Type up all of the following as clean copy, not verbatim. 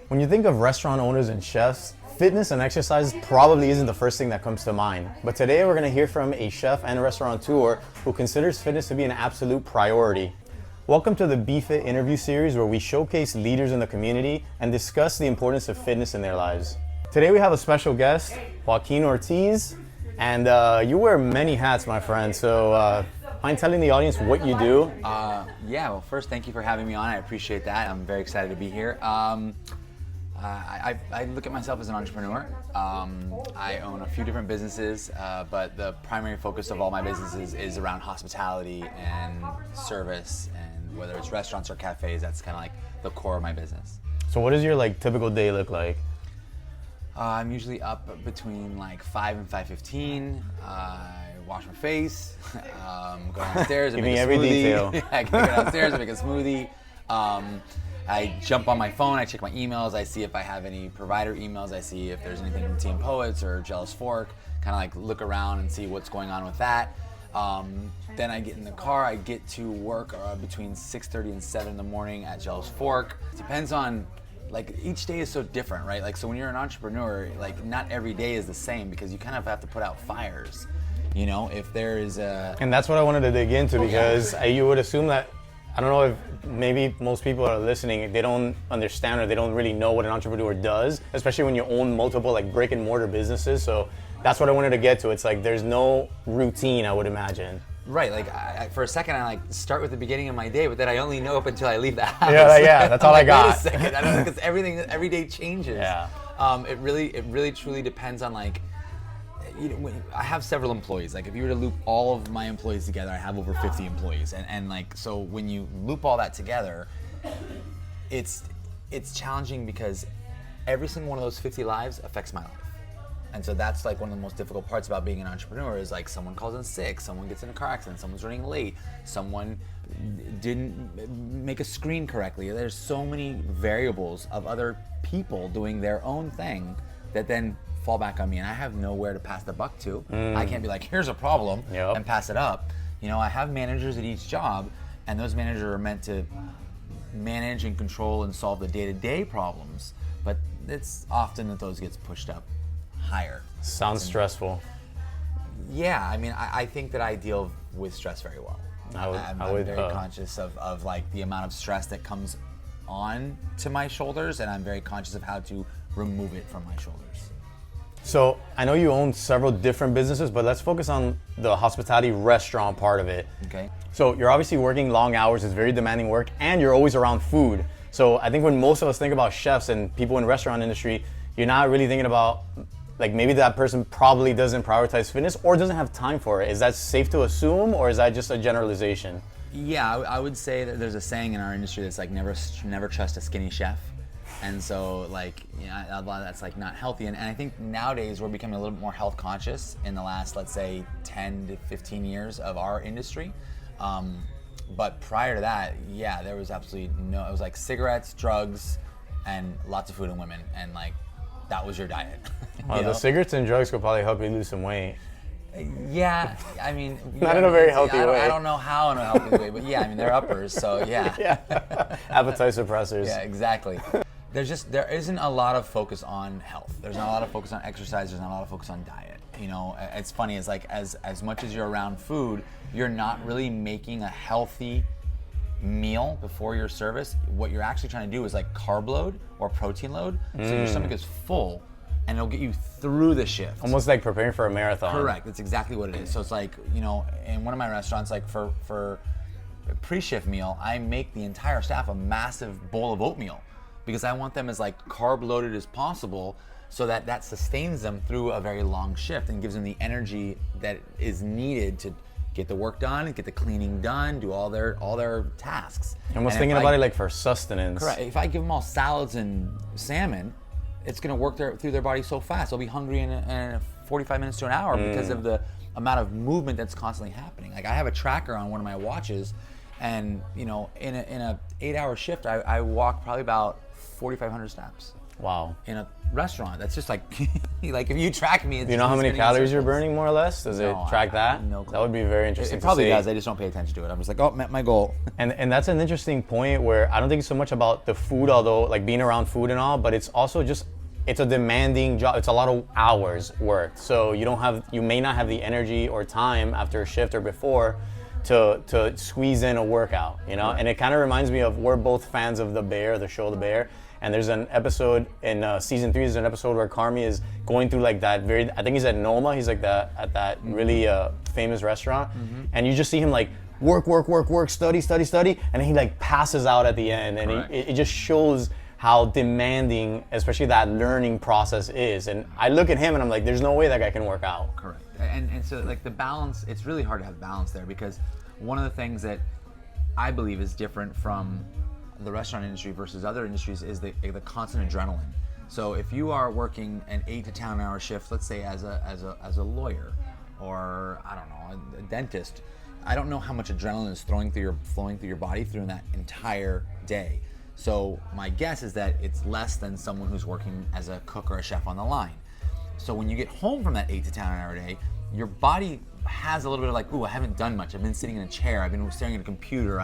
When you think of restaurant owners and chefs, fitness and exercise probably isn't the first thing that comes to mind. But today we're going to hear from a chef and a restaurateur who considers fitness to be an absolute priority. Welcome to the BeFit interview series, where we showcase leaders in the community and discuss the importance of fitness in their lives. Today we have a special guest, Joaquin Ortiz, and you wear many hats, my friend. So mind telling the audience what you do? Yeah, well, first, thank you for having me on. I appreciate that. I'm very excited to be here. I look at myself as an entrepreneur. I own a few different businesses, but the primary focus of all my businesses is around hospitality and service, and whether it's restaurants or cafes, that's kind of like the core of my business. So what does your typical day look like? I'm usually up between 5 and 5:15. I wash my face, go downstairs and make a every smoothie. detail. I go downstairs and make a smoothie. I jump on my phone, I check my emails, I see if I have any provider emails, I see if there's anything from Team Poets or Jealous Fork, kind of look around and see what's going on with that. Then I get in the car, I get to work between 6:30 and 7 in the morning at Jealous Fork. It depends on, each day is so different, right? So when you're an entrepreneur, not every day is the same, because you kind of have to put out fires. You know, if there is a... And that's what I wanted to dig into, because you would assume that, I don't know if maybe most people are listening, they don't understand or they don't really know what an entrepreneur does, especially when you own multiple brick and mortar businesses. So that's what I wanted to get to. It's there's no routine, I would imagine. Right, for a second I start with the beginning of my day, but then I only know up until I leave the house. Yeah, that's all I got. Wait a second, I don't know, because every day changes. Yeah. It really truly depends on I have several employees. If you were to loop all of my employees together, I have over 50 employees, and so when you loop all that together, it's challenging, because every single one of those 50 lives affects my life. And so that's one of the most difficult parts about being an entrepreneur is someone calls in sick, someone gets in a car accident, someone's running late, someone didn't make a screen correctly. There's so many variables of other people doing their own thing that then fall back on me, and I have nowhere to pass the buck to. I can't be here's a problem, and pass it up. I have managers at each job, and those managers are meant to manage and control and solve the day-to-day problems, but it's often that those gets pushed up higher. Sounds stressful. Yeah, I think that I deal with stress very well. I'm very conscious of the amount of stress that comes on to my shoulders, and I'm very conscious of how to remove it from my shoulders. So I know you own several different businesses, but let's focus on the hospitality restaurant part of it. Okay. So you're obviously working long hours, it's very demanding work, and you're always around food. So I think when most of us think about chefs and people in the restaurant industry, you're not really thinking about maybe that person probably doesn't prioritize fitness or doesn't have time for it. Is that safe to assume, or is that just a generalization? Yeah, I would say that there's a saying in our industry that's never trust a skinny chef. And so a lot of that's not healthy. And I think nowadays we're becoming a little bit more health conscious in the last, let's say, 10 to 15 years of our industry. But prior to that, yeah, there was absolutely no, it was cigarettes, drugs, and lots of food and women. And that was your diet. Well, the cigarettes and drugs could probably help you lose some weight. Yeah, not in a very healthy way. I don't know how in a healthy way, but yeah, they're uppers, so yeah. Yeah, appetite suppressors. Yeah, exactly. There isn't a lot of focus on health. There's not a lot of focus on exercise. There's not a lot of focus on diet. It's funny. It's as much as you're around food, you're not really making a healthy meal before your service. What you're actually trying to do is carb load or protein load, so your stomach is full, and it'll get you through the shift. Almost like preparing for a marathon. Correct. That's exactly what it is. So it's in one of my restaurants, for a pre-shift meal, I make the entire staff a massive bowl of oatmeal, because I want them as carb loaded as possible, so that sustains them through a very long shift and gives them the energy that is needed to get the work done, get the cleaning done, do all their tasks. Almost thinking about it for sustenance. Correct. If I give them all salads and salmon, it's going to work through their body so fast. They'll be hungry in 45 minutes to an hour because of the amount of movement that's constantly happening. I have a tracker on one of my watches, and in a 8-hour shift, I walk probably about 4,500 steps. Wow. in a restaurant. That's just like, like if you track me, it's You know how just many spinning in calories you're circles. burning more or less? Does it No, track I that? have no clue. That would be very interesting It to probably see. does. I just don't pay attention to it. I'm just like, oh, met my goal. And that's an interesting point where I don't think it's so much about the food, although like being around food and all, but it's also just, it's a demanding job. It's a lot of hours worked. So you may not have the energy or time after a shift or before to squeeze in a workout, you know? Right. And it kind of reminds me of, we're both fans of The Bear, the show The Bear. And there's an episode in season 3, there's an episode where Carmi is going through like that I think he's at Noma, he's like at that really famous restaurant. And you just see him like work, study, and then he like passes out at the end. And it just shows how demanding, especially that learning process is. And I look at him and I'm like, there's no way that guy can work out. Correct. And so like the balance, it's really hard to have balance there, because one of the things that I believe is different from the restaurant industry versus other industries is the constant adrenaline. So if you are working an 8 to 10 hour shift, let's say as a lawyer, or I don't know, a dentist, I don't know how much adrenaline is flowing through your body through that entire day. So my guess is that it's less than someone who's working as a cook or a chef on the line. So when you get home from that 8 to 10 hour day, your body has a little bit of like, ooh, I haven't done much. I've been sitting in a chair. I've been staring at a computer.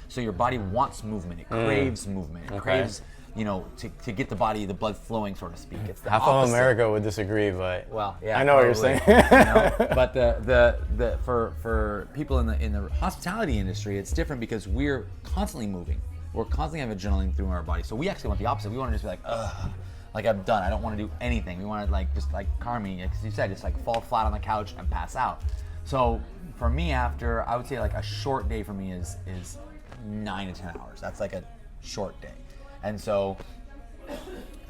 So your body wants movement. It craves movement. It craves, to get the blood flowing, so to speak. It's the Half opposite. of America would disagree, but Well, yeah, I know what you're probably. saying. But for people in the hospitality industry, it's different because we're constantly moving. We're constantly having adrenaline through our body. So we actually want the opposite. We want to just be like, ugh, like I'm done. I don't want to do anything. We want to like just like Carmi, as you said, just like fall flat on the couch and pass out. So for me, after I would say like a short day for me is 9 to 10 hours. That's like a short day. And so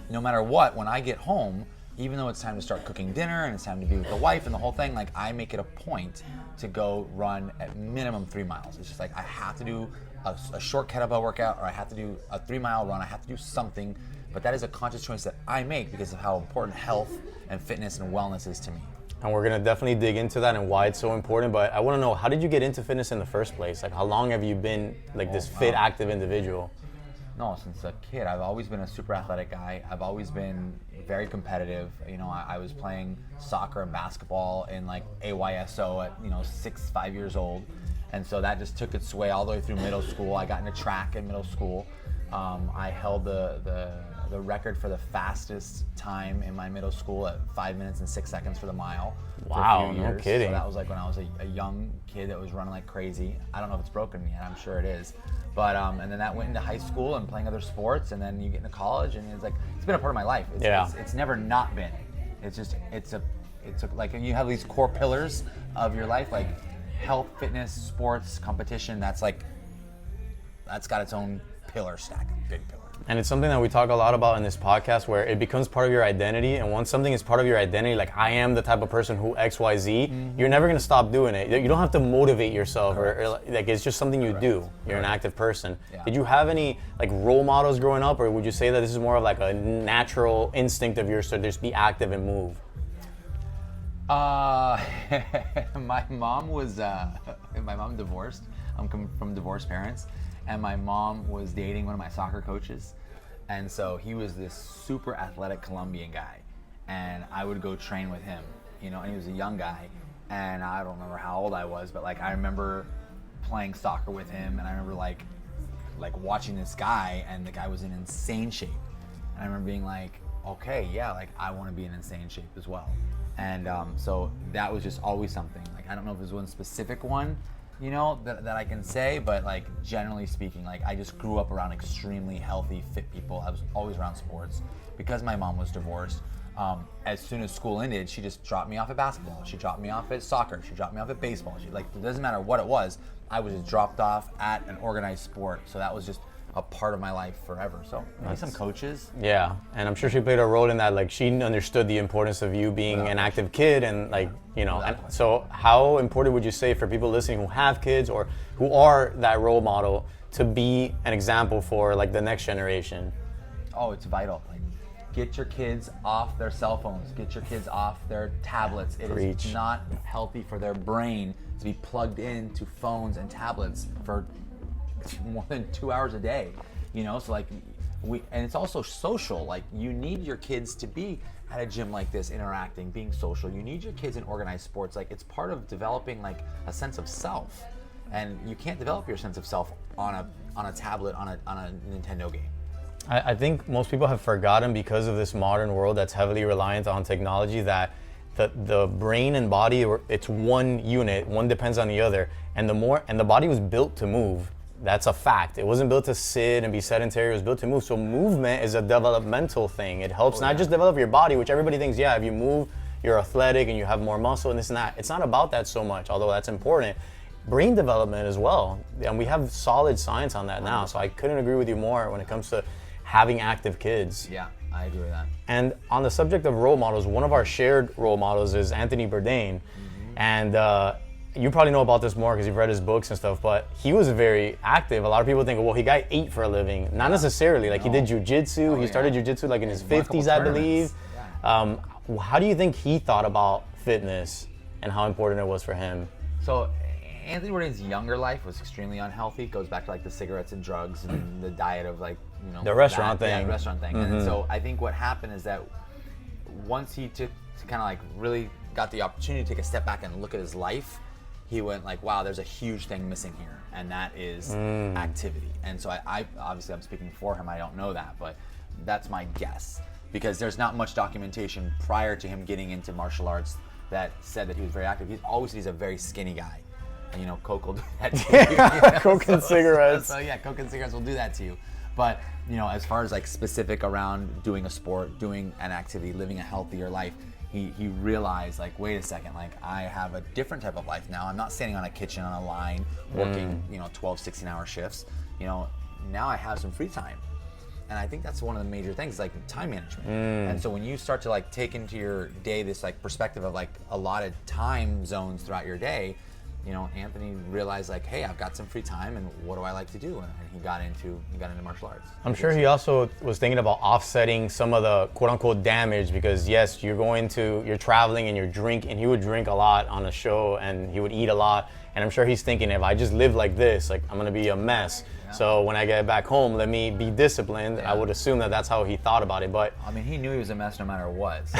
no matter what, when I get home, even though it's time to start cooking dinner and it's time to be with the wife and the whole thing, like I make it a point to go run at minimum 3 miles. It's just like I have to do a short kettlebell workout, or I have to do a 3 mile run. I have to do something, but that is a conscious choice that I make because of how important health and fitness and wellness is to me. And we're gonna definitely dig into that and why it's so important. But I want to know, how did you get into fitness in the first place? Like, how long have you been like this fit, active individual? No, since a kid, I've always been a super athletic guy. I've always been very competitive. I was playing soccer and basketball in like AYSO at 5 years old. And so that just took its way all the way through middle school. I got into track in middle school. I held the record for the fastest time in my middle school at 5 minutes and 6 seconds for the mile. Wow, for a few no years. kidding. So that was like when I was a young kid that was running like crazy. I don't know if it's broken yet. I'm sure it is. But and then that went into high school and playing other sports, and then you get into college, and it's been a part of my life. It's never not been. It's like you have these core pillars of your life, like health, fitness, sports, competition. That's got its own pillar stack, big pillar. And it's something that we talk a lot about in this podcast, where it becomes part of your identity. And once something is part of your identity, like I am the type of person who XYZ, you're never gonna stop doing it. You don't have to motivate yourself, or like it's just something you do. You're an active person. Yeah. Did you have any like role models growing up, or would you say that this is more of like a natural instinct of yours to just be active and move? My mom divorced. I'm from divorced parents, and my mom was dating one of my soccer coaches, and so he was this super athletic Colombian guy, and I would go train with him, and he was a young guy, and I don't remember how old I was, but like I remember playing soccer with him, and I remember like watching this guy, and the guy was in insane shape, and I remember being like, okay, yeah, like I want to be in insane shape as well. And so that was just always something. Like I don't know if there's one specific one, that I can say, but like generally speaking, like I just grew up around extremely healthy, fit people. I was always around sports because my mom was divorced. As soon as school ended, she just dropped me off at basketball. She dropped me off at soccer. She dropped me off at baseball. It doesn't matter what it was. I was just dropped off at an organized sport. So that was just a part of my life forever. So maybe some coaches. Yeah, and I'm sure she played a role in that. Like she understood the importance of you being an active kid, and like And so how important would you say for people listening who have kids or who are that role model to be an example for like the next generation? Oh, it's vital. Like, get your kids off their cell phones. Get your kids off their tablets. It is not healthy for their brain to be plugged into phones and tablets for more than 2 hours a day. So like and it's also social. Like, you need your kids to be at a gym like this, interacting, being social. You need your kids in organized sports. Like, it's part of developing like a sense of self, and you can't develop your sense of self on a tablet, on a Nintendo game. I think most people have forgotten, because of this modern world that's heavily reliant on technology, that the brain and body, it's one unit, one depends on the other, and the body was built to move. That's a fact. It wasn't built to sit and be sedentary. It was built to move. So movement is a developmental thing. It helps not just develop your body, which everybody thinks, yeah, if you move, you're athletic and you have more muscle and this and that. It's not about that so much, although that's important. Brain development as well, and we have solid science on that now. So I couldn't agree with you more when it comes to having active kids. Yeah, I agree with that. And on the subject of role models, one of our shared role models is Anthony Bourdain. And you probably know about this more because you've read his books and stuff, but he was very active. A lot of people think, well, he ate for a living. Not necessarily. Like, he did jujitsu. He started jujitsu like in his 50s, I believe. How do you think he thought about fitness and how important it was for him? So Anthony Bourdain's younger life was extremely unhealthy. It goes back to like the cigarettes and drugs and the diet of, like, you know, the restaurant thing. Yeah, restaurant thing. And so I think what happened is that once he took to kind of like really got the opportunity to take a step back and look at his life, he went like, wow, there's a huge thing missing here, and that is activity. And so I obviously, I'm speaking for him, I don't know that, but that's my guess, because there's not much documentation prior to him getting into martial arts that said that he was very active. He's always said he's a very skinny guy. And, you know, Coke will do that to you. You know? Coke and cigarettes. So yeah, Coke and cigarettes will do that to you. But, you know, as far as like specific around doing a sport, doing an activity, living a healthier life, he realized, like, wait a second, like, I have a different type of life now. I'm not standing on a kitchen on a line working, you know, 12, 16-hour shifts. You know, now I have some free time. And I think that's one of the major things, like time management. And so when you start to like take into your day this like perspective of like allotted time zones throughout your day, you know, Anthony realized, like, hey, I've got some free time, and what do I like to do? And he got into martial arts. I'm sure he also was thinking about offsetting some of the quote unquote damage, because yes, you're traveling and you're drinking, and he would drink a lot on a show and he would eat a lot. And I'm sure he's thinking, if I just live like this, like, I'm gonna be a mess. Yeah. So when I get back home, let me be disciplined. Yeah. I would assume that that's how he thought about it. But I mean, he knew he was a mess no matter what. So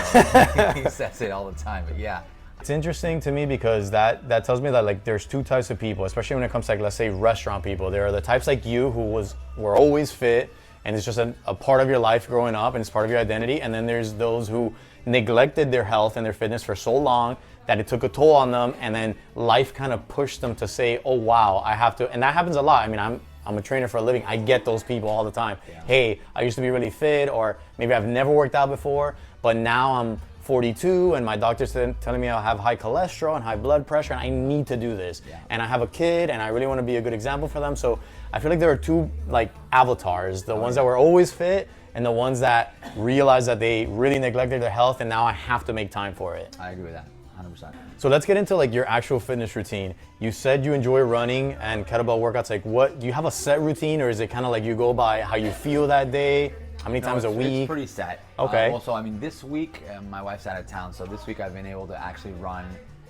he says it all the time. But yeah. It's interesting to me because that tells me that, like, there's two types of people, especially when it comes to, like, let's say restaurant people. There are the types like you who were always fit, and it's just a part of your life growing up and it's part of your identity. And then there's those who neglected their health and their fitness for so long that it took a toll on them, and then life kind of pushed them to say, oh wow, I have to. And that happens a lot. I mean, I'm a trainer for a living. I get those people all the time. Yeah. Hey, I used to be really fit, or maybe I've never worked out before, but now I'm 42 and my doctor's telling me I have high cholesterol and high blood pressure and I need to do this. Yeah. And I have a kid and I really want to be a good example for them. So I feel like there are two, like, avatars, the ones that were always fit and the ones that realize that they really neglected their health and now I have to make time for it. I agree with that, 100%. So let's get into, like, your actual fitness routine. You said you enjoy running and kettlebell workouts. Like, what, do you have a set routine, or is it kind of like you go by how you feel that day? How many times a week? It's pretty set. Okay. Also, I mean, this week, my wife's out of town, so this week I've been able to actually run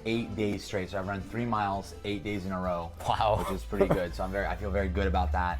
8 days straight. So I've run 3 miles, 8 days in a row. Wow. Which is pretty good. So I feel very good about that.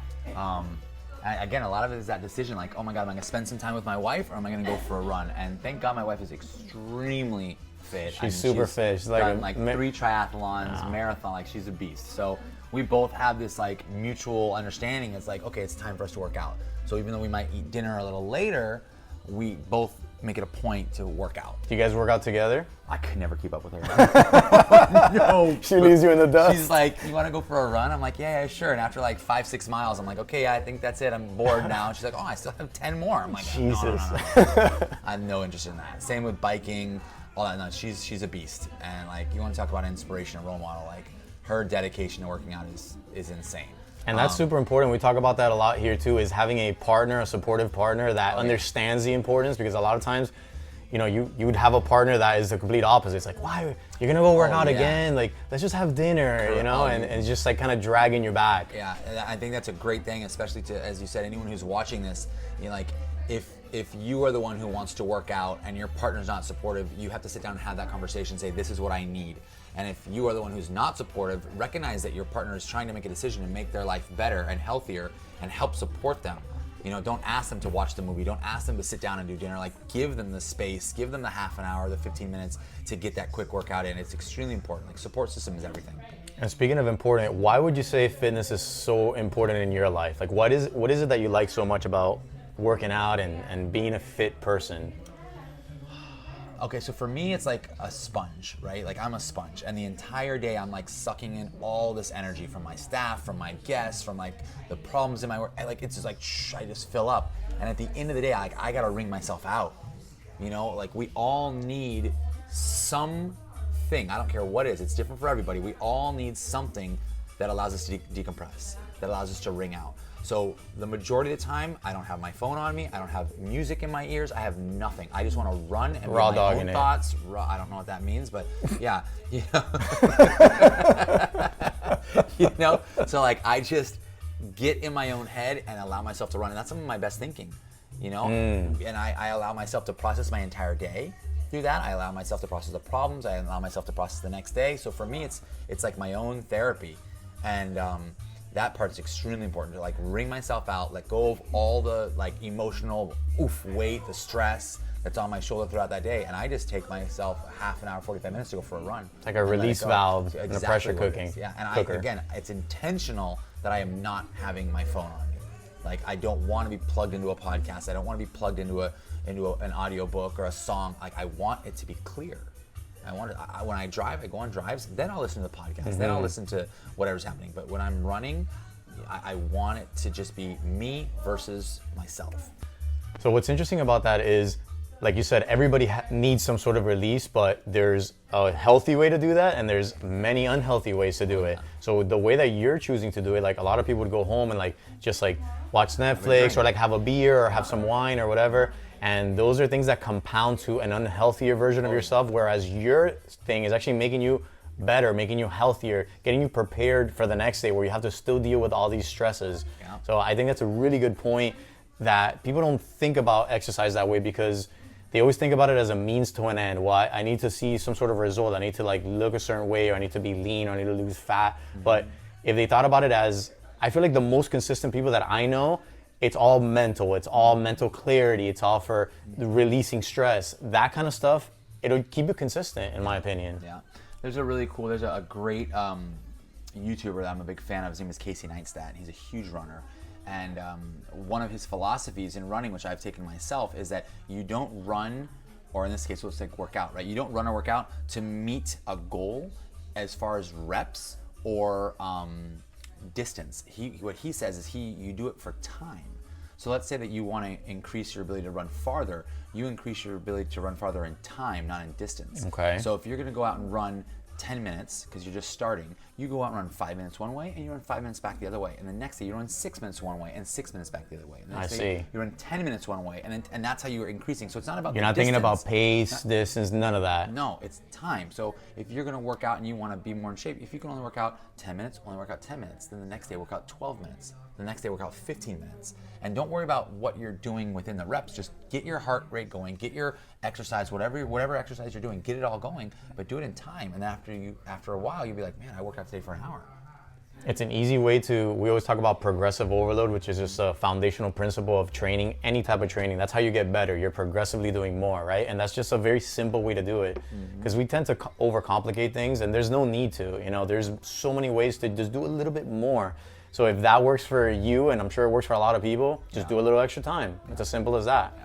Again, a lot of it is that decision, like, oh my God, am I gonna spend some time with my wife, or am I gonna go for a run? And thank God my wife is extremely fit. She's super fit. She's like done, like 3 triathlons, marathon, like, she's a beast. So we both have this, like, mutual understanding. It's like, okay, it's time for us to work out. So even though we might eat dinner a little later, we both make it a point to work out. Do you guys work out together? I could never keep up with her. No. She leaves you in the dust. She's like, you want to go for a run? I'm like, yeah, sure. And after like 5-6 miles, I'm like, okay, I think that's it. I'm bored now. And she's like, oh, I still have 10 more. I'm like, Jesus. No. I have no interest in that. Same with biking, all that. No, she's a beast. And, like, you want to talk about inspiration and role model, like, her dedication to working out is insane. And that's super important. We talk about that a lot here too, is having a partner, a supportive partner that understands the importance, because a lot of times, you know, you would have a partner that is the complete opposite. It's like, why, you're gonna go work out again? Like, let's just have dinner, you know, and it's just like kind of dragging your back. Yeah, and I think that's a great thing, especially to, as you said, anyone who's watching this, you know, like, if you are the one who wants to work out and your partner's not supportive, you have to sit down and have that conversation, say, this is what I need. And if you are the one who's not supportive, recognize that your partner is trying to make a decision and make their life better and healthier, and help support them. You know, don't ask them to watch the movie. Don't ask them to sit down and do dinner. Like, give them the space, give them the half an hour, the 15 minutes to get that quick workout in. It's extremely important. Like, support system is everything. And speaking of important, why would you say fitness is so important in your life? Like, what is it that you like so much about working out and being a fit person? Okay, so for me, it's like a sponge, right? Like, I'm a sponge, and the entire day I'm like sucking in all this energy from my staff, from my guests, from like the problems in my work. Like, it's just like, I just fill up. And at the end of the day, I gotta wring myself out. You know, like, we all need something. I don't care what it is. It's different for everybody. We all need something that allows us to decompress, that allows us to wring out. So the majority of the time, I don't have my phone on me. I don't have music in my ears. I have nothing. I just want to run and raw my dogging own it. thoughts. I don't know what that means, but yeah, you know. You know. So like, I just get in my own head and allow myself to run, and that's some of my best thinking. You know, and I allow myself to process my entire day through that. I allow myself to process the problems. I allow myself to process the next day. So for me, it's like my own therapy, and that part is extremely important, to like wring myself out, let go of all the like emotional weight, the stress that's on my shoulder throughout that day, and I just take myself a half an hour, 45 minutes to go for a run. It's like a release valve in a pressure cooking. cooking. Yeah, and cooker. Again, it's intentional that I am not having my phone on me. Like, I don't want to be plugged into a podcast. I don't want to be plugged into an audio book or a song. Like, I want it to be clear. When I drive, I go on drives, then I'll listen to the podcast, then I'll listen to whatever's happening. But when I'm running, I want it to just be me versus myself. So what's interesting about that is, like you said, everybody needs some sort of release, but there's a healthy way to do that, and there's many unhealthy ways to do it. So the way that you're choosing to do it, like, a lot of people would go home and like just like watch Netflix or like have a beer or have some wine or whatever. And those are things that compound to an unhealthier version of yourself, whereas your thing is actually making you better, making you healthier, getting you prepared for the next day where you have to still deal with all these stresses. Yeah. So I think that's a really good point, that people don't think about exercise that way because they always think about it as a means to an end. Well, I need to see some sort of result. I need to like look a certain way, or I need to be lean, or I need to lose fat. But if they thought about it as, I feel like the most consistent people that I know, it's all mental. It's all mental clarity. It's all for releasing stress. That kind of stuff, it'll keep you consistent, in my opinion. Yeah. There's a great YouTuber that I'm a big fan of. His name is Casey Neistat. He's a huge runner. And one of his philosophies in running, which I've taken myself, is that you don't run, or in this case, let's take workout, right? You don't run or work out to meet a goal as far as reps or distance. What he says is you do it for time. So let's say that you want to increase your ability to run farther. You increase your ability to run farther in time, not in distance. Okay. So if you're going to go out and run 10 minutes because you're just starting, you go out and run 5 minutes one way and you run 5 minutes back the other way. And the next day you run 6 minutes one way and 6 minutes back the other way. And the next day you run 10 minutes one way, and that's how you're increasing. So it's not about You're not thinking about pace, distance, none of that. No, it's time. So if you're going to work out and you want to be more in shape, if you can only work out 10 minutes, only work out 10 minutes. Then the next day work out 12 minutes. The next day work out 15 minutes. And don't worry about what you're doing within the reps. Just get your heart rate going, get your exercise, whatever exercise you're doing, get it all going, but do it in time. And after a while, you'll be like, man, I worked out today for an hour. It's an easy way we always talk about progressive overload, which is just a foundational principle of training, any type of training. That's how you get better. You're progressively doing more, right? And that's just a very simple way to do it, because we tend to overcomplicate things, and there's no need to. You know, there's so many ways to just do a little bit more. So if that works for you, and I'm sure it works for a lot of people, just do a little extra time. It's as simple as that. Yeah.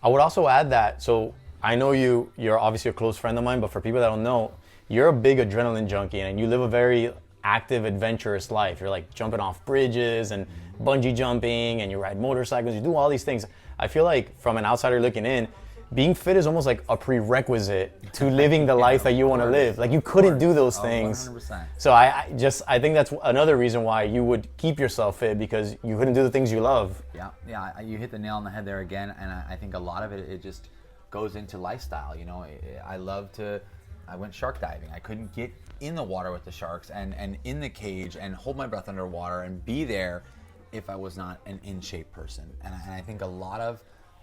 I would also add that, so I know you're obviously a close friend of mine, but for people that don't know, you're a big adrenaline junkie, and you live a very active, adventurous life. You're like jumping off bridges and bungee jumping, and you ride motorcycles, you do all these things. I feel like from an outsider looking in, being fit is almost like a prerequisite to living the life that you want to live. Like, you couldn't do those things. 100%. So I think that's another reason why you would keep yourself fit, because you couldn't do the things you love. Yeah, you hit the nail on the head there again, and I think a lot of it just goes into lifestyle. You know, I went shark diving. I couldn't get in the water with the sharks and in the cage and hold my breath underwater and be there if I was not an in shape person. And I think a lot of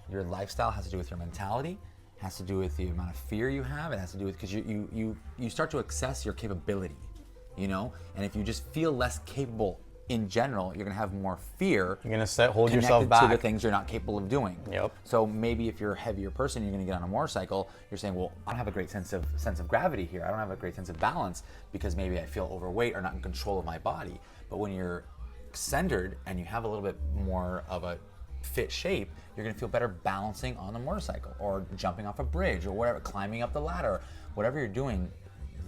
your lifestyle has to do with your mentality, has to do with the amount of fear you have. It has to do with, because you start to access your capability, you know? And if you just feel less capable in general, you're gonna have more fear. You're gonna hold yourself connected back to the things you're not capable of doing. Yep. So maybe if you're a heavier person, you're gonna get on a motorcycle. You're saying, well, I don't have a great sense of gravity here. I don't have a great sense of balance because maybe I feel overweight or not in control of my body. But when you're centered and you have a little bit more of a fit shape, you're gonna feel better balancing on the motorcycle or jumping off a bridge or whatever, climbing up the ladder, whatever you're doing.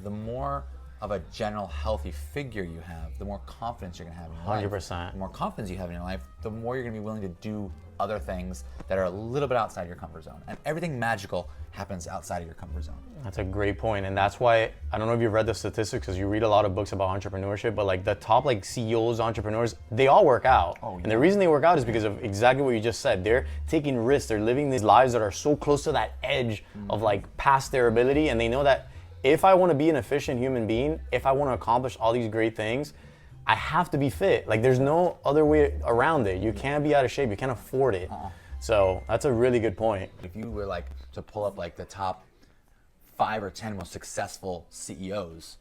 The more of a general healthy figure you have, the more confidence you're gonna have in your life. 100%. The more confidence you have in your life, the more you're gonna be willing to do other things that are a little bit outside your comfort zone. And everything magical happens outside of your comfort zone. That's a great point, and that's why I don't know if you've read the statistics because you read a lot of books about entrepreneurship, but like the top like CEOs, entrepreneurs, they all work out. Oh, yeah. And the reason they work out is because of exactly what you just said. They're taking risks. They're living these lives that are so close to that edge of like past their ability, and they know that if I want to be an efficient human being, if I want to accomplish all these great things, I have to be fit. Like there's no other way around it. You can't be out of shape. You can't afford it. So that's a really good point. If you were like to pull up like the top 5 or 10 most successful CEOs,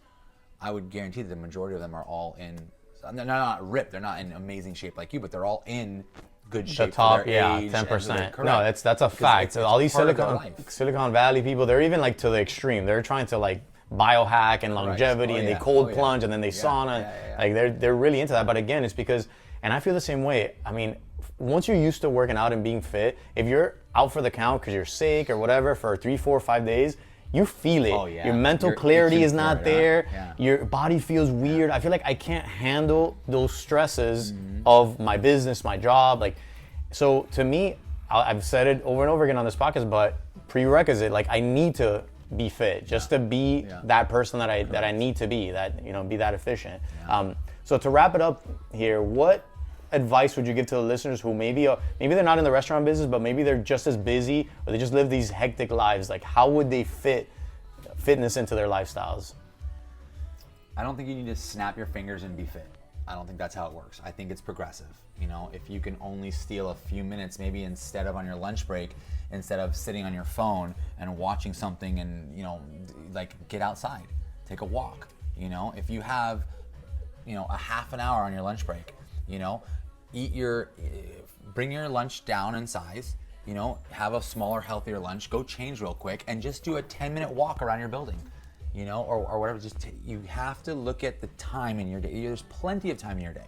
I would guarantee that the majority of them are all in, they're not ripped, they're not in amazing shape like you, but they're all in good shape. The top, for their yeah, age 10%. No, that's a fact. It's All these part of their life. Silicon Valley people, they're even like to the extreme. They're trying to like biohack and longevity, and they cold plunge, and then they sauna. Like they're really into that. But again, it's because, and I feel the same way. I mean, once you're used to working out and being fit, if you're out for the count because you're sick or whatever for 3, 4, 5 days, you feel it. Oh, yeah. Your mental You're clarity itching is not for it, there. Yeah. Your body feels weird. I feel like I can't handle those stresses of my business, my job. Like, so to me, I've said it over and over again on this podcast, but prerequisite, like I need to be fit just to be that person that I need to be, that, you know, be that efficient. So to wrap it up here, what advice would you give to the listeners who maybe they're not in the restaurant business, but maybe they're just as busy or they just live these hectic lives? Like how would they fit fitness into their lifestyles? I don't think you need to snap your fingers and be fit. I don't think that's how it works. I think it's progressive. You know, if you can only steal a few minutes, maybe instead of on your lunch break, instead of sitting on your phone and watching something and, you know, like get outside, take a walk. You know, if you have, you know, a half an hour on your lunch break, you know, bring your lunch down in size, you know, have a smaller, healthier lunch, go change real quick and just do a 10-minute walk around your building. You know, or whatever. You have to look at the time in your day. There's plenty of time in your day.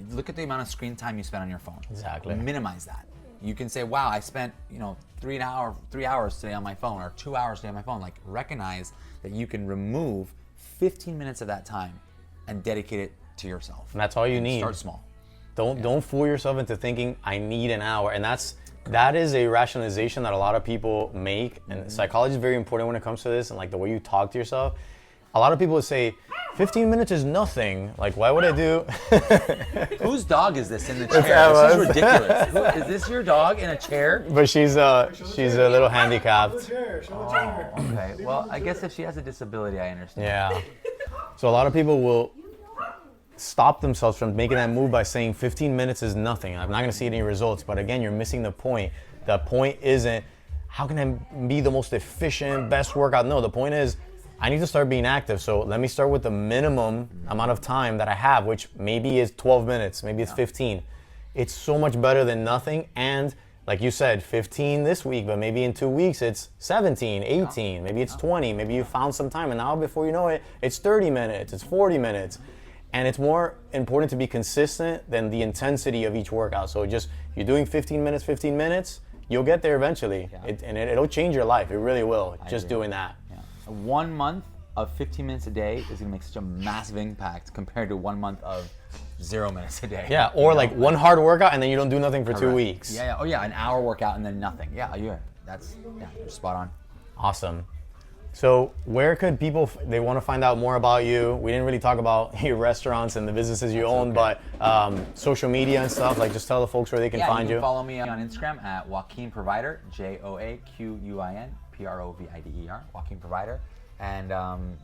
Look at the amount of screen time you spend on your phone. Exactly. Minimize that. You can say, wow, I spent, you know, 3 hours today on my phone, or 2 hours today on my phone. Like, recognize that you can remove 15 minutes of that time and dedicate it to yourself. And that's all you need. Start small. Don't fool yourself into thinking I need an hour. And that is a rationalization that a lot of people make. And psychology is very important when it comes to this, and like the way you talk to yourself. A lot of people would say 15 minutes is nothing. Like, why would I do? Whose dog is this in the chair? This is ridiculous. Is this your dog in a chair? But she's a little handicapped. Okay. Well, I guess if she has a disability, I understand. Yeah. So a lot of people will stop themselves from making that move by saying 15 minutes is nothing. I'm not going to see any results. But again, you're missing the point. The point isn't how can I be the most efficient, best workout? No, the point is I need to start being active. So let me start with the minimum amount of time that I have, which maybe is 12 minutes, maybe it's 15. It's so much better than nothing. And like you said, 15 this week, but maybe in 2 weeks it's 17, 18, maybe it's 20, maybe you found some time. And now before you know it, it's 30 minutes, it's 40 minutes. And it's more important to be consistent than the intensity of each workout. So just, you're doing 15 minutes, you'll get there eventually. Yeah. It'll change your life. It really will, just doing that. Yeah. 1 month of 15 minutes a day is gonna make such a massive impact compared to 1 month of 0 minutes a day. Yeah, or like one hard workout and then you don't do nothing for 2 weeks. Yeah, yeah. Oh yeah, an hour workout and then nothing. Yeah, you're spot on. Awesome. So where could people, they want to find out more about you? We didn't really talk about your restaurants and the businesses you own, but social media and stuff, like just tell the folks where they can find you. You. Follow me on Instagram at Joaquin Provider, Joaquin Provider, Joaquin Provider. And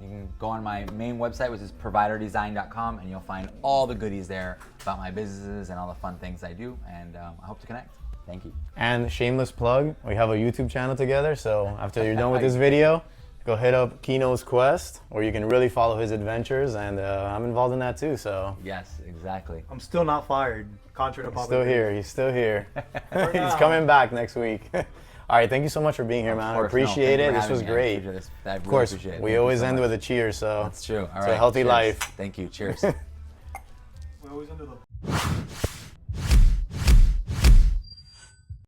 you can go on my main website, which is providerdesign.com, and you'll find all the goodies there about my businesses and all the fun things I do. And I hope to connect. Thank you. And shameless plug, we have a YouTube channel together, so after you're done with this video, go hit up Kino's Quest, where you can really follow his adventures, and I'm involved in that too. So Yes, exactly. I'm still not fired, contrary to he's public. still here. He's still here. He's now. coming back next week. All right, thank you so much for being here, man. I course, no, appreciate thank you it. for This was having me. I great. appreciate this. I really Of course, appreciate it. we Thank you always so end much. with a cheers. So That's true. All right. it's a healthy cheers. life. Thank you. Cheers. We're always under the